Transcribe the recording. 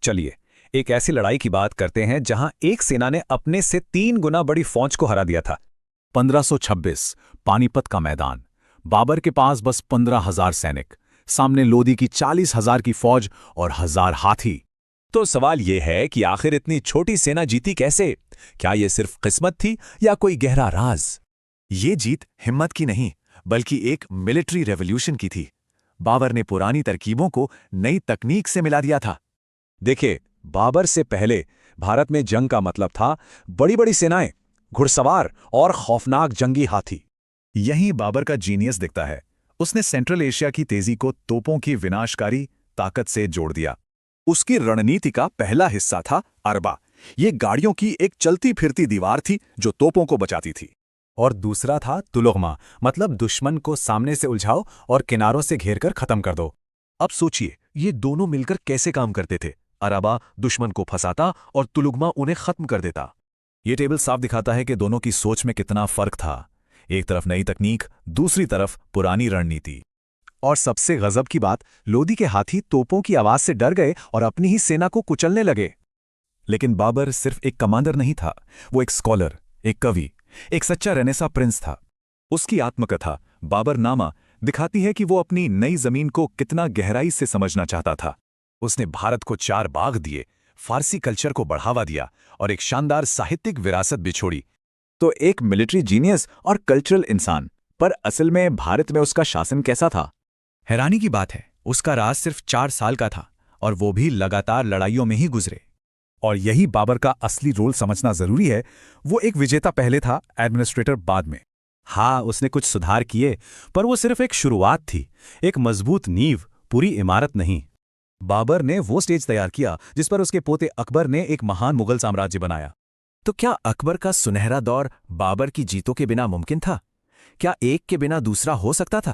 चलिए एक ऐसी लड़ाई की बात करते हैं जहां एक सेना ने अपने से 3 गुना बड़ी फौज को हरा दिया था। 1526 पानीपत का मैदान। बाबर के पास बस 15,000 सैनिक, सामने लोदी की 40,000 की फौज और 1,000 हाथी। तो सवाल यह है कि आखिर इतनी छोटी सेना जीती कैसे? क्या यह सिर्फ किस्मत थी या कोई गहरा राज? ये जीत हिम्मत की नहीं, बल्कि एक मिलिट्री रेवोल्यूशन की थी। बाबर ने पुरानी तरकीबों को नई तकनीक से मिला दिया था। देखिए, बाबर से पहले भारत में जंग का मतलब था बड़ी बड़ी सेनाएं, घुड़सवार और खौफनाक जंगी हाथी। यहीं बाबर का जीनियस दिखता है। उसने सेंट्रल एशिया की तेजी को तोपों की विनाशकारी ताकत से जोड़ दिया। उसकी रणनीति का पहला हिस्सा था अरबा। ये गाड़ियों की एक चलती फिरती दीवार थी जो तोपों को बचाती थी। और दूसरा था तुलुगमा, मतलब दुश्मन को सामने से उलझाओ और किनारों से घेरकर खत्म कर दो। अब सोचिए, ये दोनों मिलकर कैसे काम करते थे। अरबा दुश्मन को फंसाता और तुलुगमा उन्हें खत्म कर देता। ये टेबल साफ दिखाता है कि दोनों की सोच में कितना फर्क था। एक तरफ नई तकनीक, दूसरी तरफ पुरानी रणनीति। और सबसे गजब की बात, लोदी के हाथी तोपों की आवाज से डर गए और अपनी ही सेना को कुचलने लगे। लेकिन बाबर सिर्फ एक कमांडर नहीं था, वो एक स्कॉलर, एक कवि, एक सच्चा रेनेसा प्रिंस था। उसकी आत्मकथा बाबरनामा दिखाती है कि वो अपनी नई जमीन को कितना गहराई से समझना चाहता था। उसने भारत को 4 बाग दिए, फारसी कल्चर को बढ़ावा दिया और एक शानदार साहित्यिक विरासत भी छोड़ी। तो एक मिलिट्री जीनियस और कल्चरल इंसान, पर असल में भारत में उसका शासन कैसा था? हैरानी की बात है, उसका राज सिर्फ 4 साल का था और वो भी लगातार लड़ाइयों में ही गुजरे। और यही बाबर का असली रोल समझना जरूरी है। वो एक विजेता पहले था, एडमिनिस्ट्रेटर बाद में। हाँ, उसने कुछ सुधार किए, पर वो सिर्फ एक शुरुआत थी, एक मजबूत नींव, पूरी इमारत नहीं। बाबर ने वो स्टेज तैयार किया जिस पर उसके पोते अकबर ने एक महान मुगल साम्राज्य बनाया। तो क्या अकबर का सुनहरा दौर बाबर की जीतों के बिना मुमकिन था? क्या एक के बिना दूसरा हो सकता था?